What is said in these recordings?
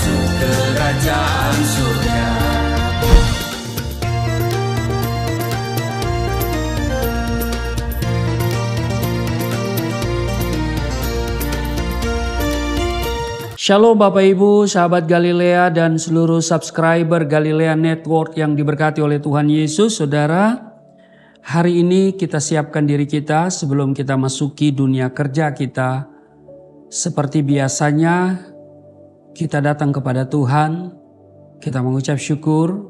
masuk kerajaan surga. Shalom Bapak Ibu, sahabat Galilea dan seluruh subscriber Galilea Network yang diberkati oleh Tuhan Yesus. Saudara, hari ini kita siapkan diri kita sebelum kita masuki dunia kerja kita. Seperti biasanya kita datang kepada Tuhan, kita mengucap syukur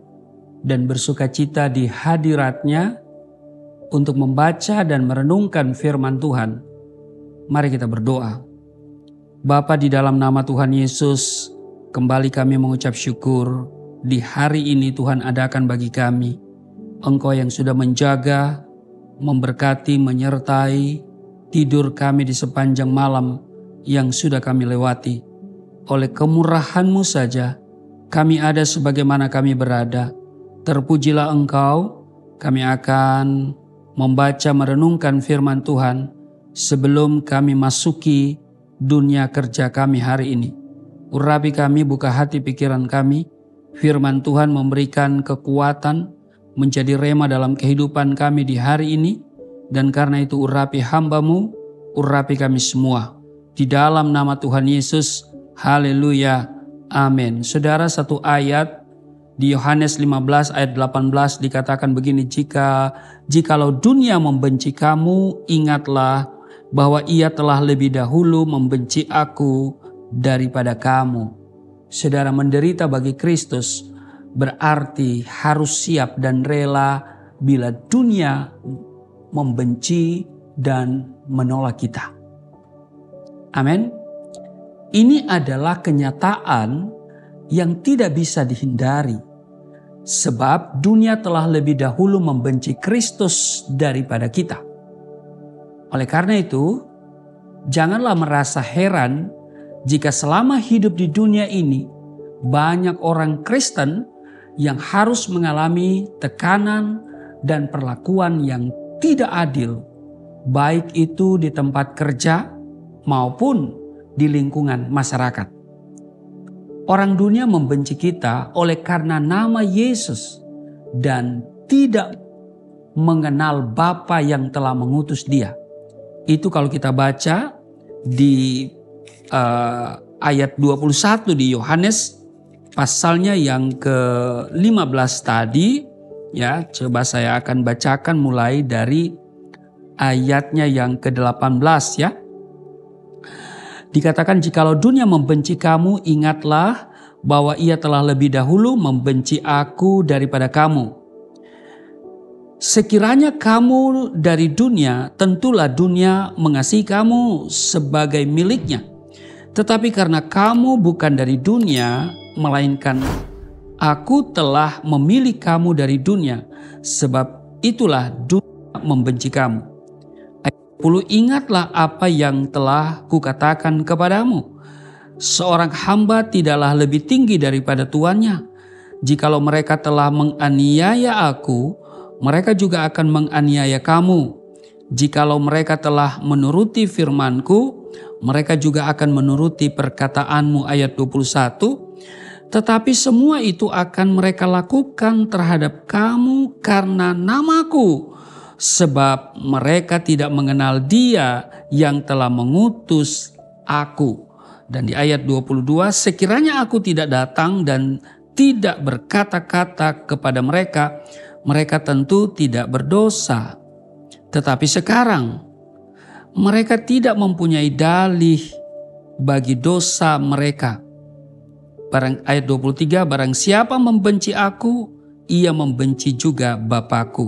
dan bersuka cita di hadirat-Nya untuk membaca dan merenungkan firman Tuhan. Mari kita berdoa. Bapa, di dalam nama Tuhan Yesus, kembali kami mengucap syukur di hari ini Tuhan adakan bagi kami. Engkau yang sudah menjaga, memberkati, menyertai tidur kami di sepanjang malam yang sudah kami lewati. Oleh kemurahan-Mu saja, kami ada sebagaimana kami berada. Terpujilah Engkau, kami akan membaca merenungkan firman Tuhan sebelum kami masuki dunia kerja kami hari ini. Urapi kami, buka hati pikiran kami. Firman Tuhan memberikan kekuatan menjadi rema dalam kehidupan kami di hari ini. Dan karena itu urapi hamba-Mu, urapi kami semua. Di dalam nama Tuhan Yesus, haleluya, amin. Saudara, satu ayat di Yohanes 15 ayat 18 dikatakan begini, jikalau dunia membenci kamu, ingatlah bahwa ia telah lebih dahulu membenci aku daripada kamu. Saudara, menderita bagi Kristus berarti harus siap dan rela bila dunia membenci dan menolak kita. Amin. Ini adalah kenyataan yang tidak bisa dihindari. Sebab dunia telah lebih dahulu membenci Kristus daripada kita. Oleh karena itu, janganlah merasa heran jika selama hidup di dunia ini banyak orang Kristen yang harus mengalami tekanan dan perlakuan yang tidak adil, baik itu di tempat kerja maupun di lingkungan masyarakat. Orang dunia membenci kita oleh karena nama Yesus dan tidak mengenal Bapa yang telah mengutus Dia. Itu kalau kita baca di ayat 21 di Yohanes pasalnya yang ke-15 tadi, ya, coba saya akan bacakan mulai dari ayatnya yang ke-18 ya. Dikatakan, jikalau dunia membenci kamu, ingatlah bahwa ia telah lebih dahulu membenci aku daripada kamu. Sekiranya kamu dari dunia, tentulah dunia mengasihi kamu sebagai miliknya. Tetapi karena kamu bukan dari dunia, melainkan aku telah memilih kamu dari dunia, sebab itulah dunia membenci kamu. Ayat 10, ingatlah apa yang telah kukatakan kepadamu. Seorang hamba tidaklah lebih tinggi daripada tuannya. Jikalau mereka telah menganiaya aku, mereka juga akan menganiaya kamu. Jikalau mereka telah menuruti firman-Ku, mereka juga akan menuruti perkataanmu. Ayat 21. Tetapi semua itu akan mereka lakukan terhadap kamu karena nama-Ku, sebab mereka tidak mengenal Dia yang telah mengutus aku. Dan di ayat 22, sekiranya aku tidak datang dan tidak berkata-kata kepada mereka, mereka tentu tidak berdosa. Tetapi sekarang mereka tidak mempunyai dalih bagi dosa mereka. Ayat 23, barang siapa membenci aku, ia membenci juga Bapa-Ku.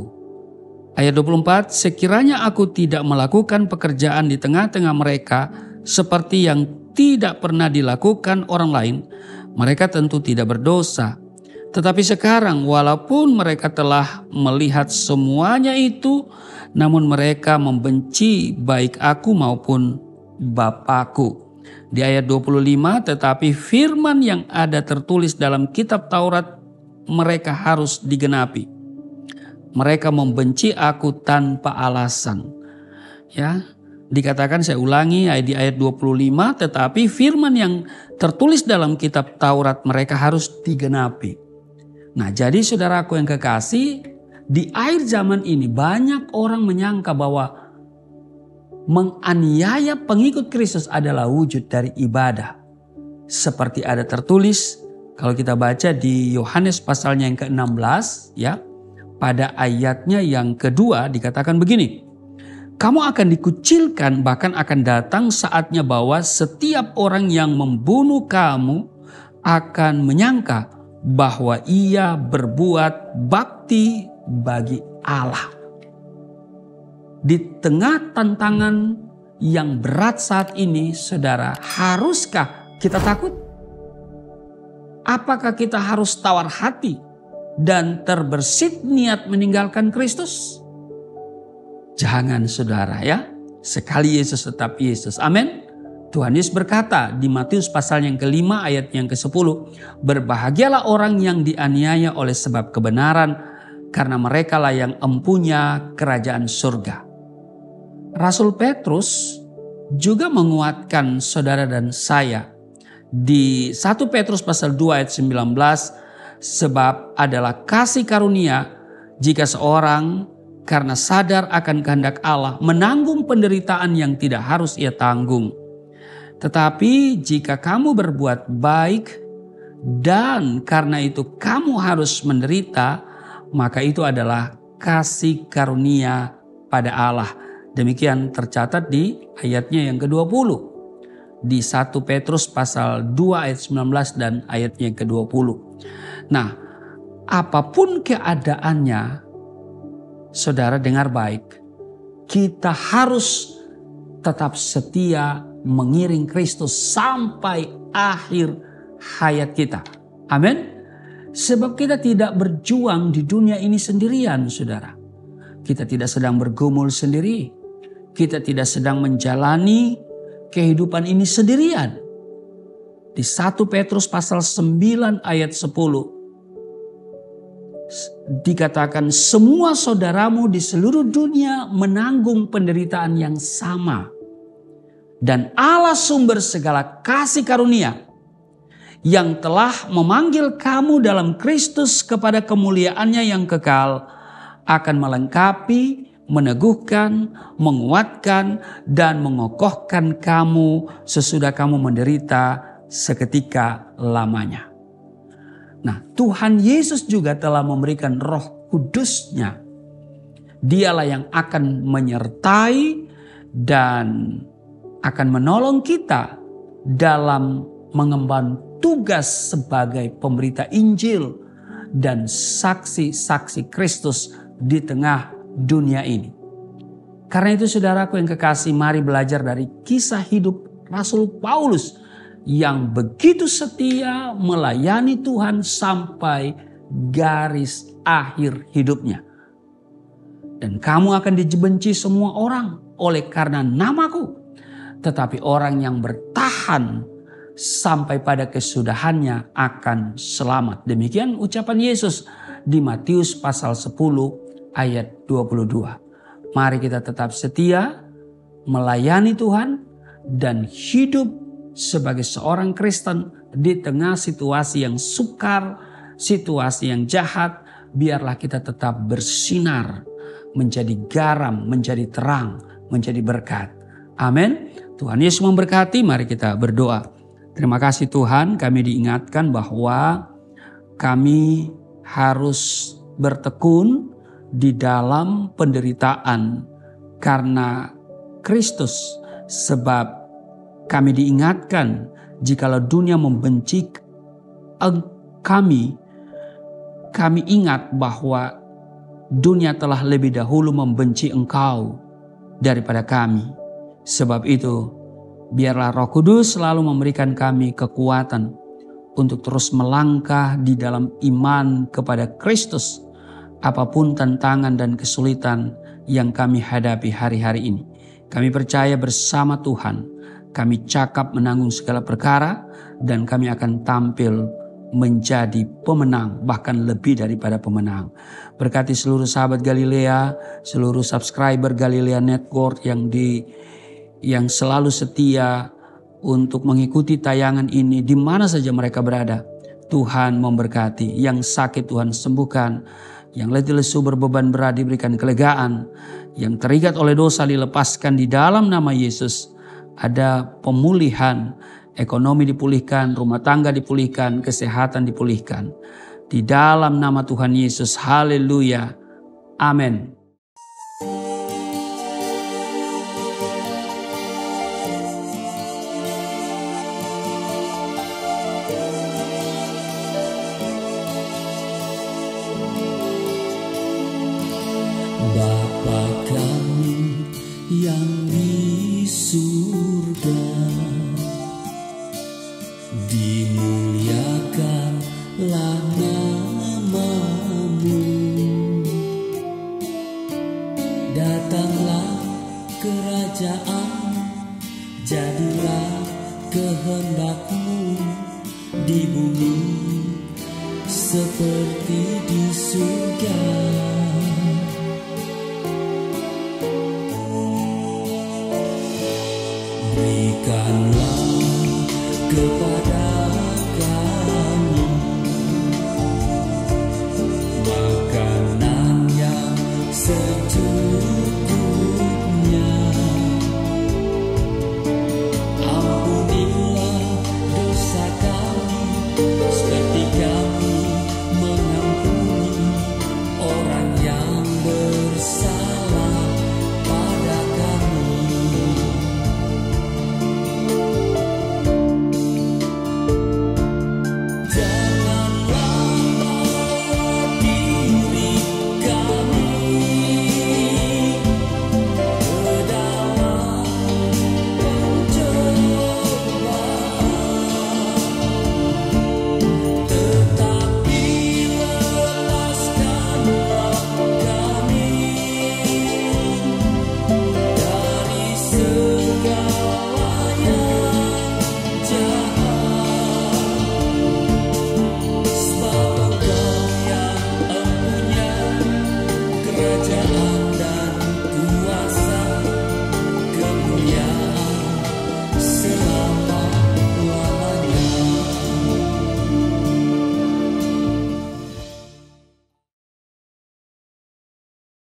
Ayat 24, sekiranya aku tidak melakukan pekerjaan di tengah-tengah mereka seperti yang tidak pernah dilakukan orang lain, mereka tentu tidak berdosa. Tetapi sekarang walaupun mereka telah melihat semuanya itu, namun mereka membenci baik aku maupun Bapa-Ku. Di ayat 25, tetapi firman yang ada tertulis dalam kitab Taurat mereka harus digenapi. Mereka membenci aku tanpa alasan. Ya, Dikatakan, saya ulangi di ayat 25, tetapi firman yang tertulis dalam kitab Taurat mereka harus digenapi. Nah, jadi saudaraku yang kekasih, di akhir zaman ini banyak orang menyangka bahwa menganiaya pengikut Kristus adalah wujud dari ibadah. Seperti ada tertulis, kalau kita baca di Yohanes pasalnya yang ke-16, ya, pada ayatnya yang kedua dikatakan begini, kamu akan dikucilkan, bahkan akan datang saatnya bahwa setiap orang yang membunuh kamu akan menyangka bahwa ia berbuat bakti bagi Allah. Di tengah tantangan yang berat saat ini, saudara, haruskah kita takut? Apakah kita harus tawar hati dan terbersit niat meninggalkan Kristus? Jangan, saudara, ya. Sekali Yesus tetap Yesus. Amin. Tuhan Yesus berkata di Matius pasal yang ke-5 ayat yang ke-10, berbahagialah orang yang dianiaya oleh sebab kebenaran, karena merekalah yang empunya kerajaan surga. Rasul Petrus juga menguatkan saudara dan saya di 1 Petrus pasal 2 ayat 19, sebab adalah kasih karunia jika seorang karena sadar akan kehendak Allah menanggung penderitaan yang tidak harus ia tanggung. Tetapi jika kamu berbuat baik dan karena itu kamu harus menderita, maka itu adalah kasih karunia pada Allah. Demikian tercatat di ayatnya yang ke-20. Di 1 Petrus pasal 2 ayat 19 dan ayatnya yang ke-20. Nah, apapun keadaannya, saudara dengar baik, kita harus tetap setia mengiring Kristus sampai akhir hayat kita. Amin. Sebab kita tidak berjuang di dunia ini sendirian, saudara. Kita tidak sedang bergumul sendiri. Kita tidak sedang menjalani kehidupan ini sendirian. Di 1 Petrus pasal 9 ayat 10 dikatakan, semua saudaramu di seluruh dunia menanggung penderitaan yang sama. Dan Allah sumber segala kasih karunia yang telah memanggil kamu dalam Kristus kepada kemuliaannya yang kekal akan melengkapi, meneguhkan, menguatkan, dan mengokohkan kamu sesudah kamu menderita seketika lamanya. Nah, Tuhan Yesus juga telah memberikan Roh Kudus-Nya. Dialah yang akan menyertai dan akan menolong kita dalam mengemban tugas sebagai pemberita Injil dan saksi-saksi Kristus di tengah dunia ini. Karena itu saudaraku yang kekasih, mari belajar dari kisah hidup Rasul Paulus yang begitu setia melayani Tuhan sampai garis akhir hidupnya. Dan kamu akan dibenci semua orang oleh karena namaku. Tetapi orang yang bertahan sampai pada kesudahannya akan selamat. Demikian ucapan Yesus di Matius pasal 10 ayat 22. Mari kita tetap setia melayani Tuhan dan hidup sebagai seorang Kristen di tengah situasi yang sukar, situasi yang jahat. Biarlah kita tetap bersinar, menjadi garam, menjadi terang, menjadi berkat. Amin. Tuhan Yesus memberkati. Mari kita berdoa. Terima kasih Tuhan, kami diingatkan bahwa kami harus bertekun di dalam penderitaan karena Kristus. Sebab kami diingatkan, jikalau dunia membenci kami ingat bahwa dunia telah lebih dahulu membenci Engkau daripada kami. Sebab itu, biarlah Roh Kudus selalu memberikan kami kekuatan untuk terus melangkah di dalam iman kepada Kristus, apapun tantangan dan kesulitan yang kami hadapi hari-hari ini. Kami percaya bersama Tuhan, kami cakap menanggung segala perkara, dan kami akan tampil menjadi pemenang, bahkan lebih daripada pemenang. Berkati seluruh sahabat Galilea, seluruh subscriber Galilea Network yang yang selalu setia untuk mengikuti tayangan ini di mana saja mereka berada. Tuhan memberkati. Yang sakit Tuhan sembuhkan. Yang letih lesu berbeban berat diberikan kelegaan. Yang terikat oleh dosa dilepaskan di dalam nama Yesus. Ada pemulihan, ekonomi dipulihkan, rumah tangga dipulihkan, kesehatan dipulihkan. Di dalam nama Tuhan Yesus, haleluya, amin. Bapa kami yang di surga, dimuliakanlah nama-Mu. Datanglah kerajaan, jadilah kehendak-Mu di bumi seperti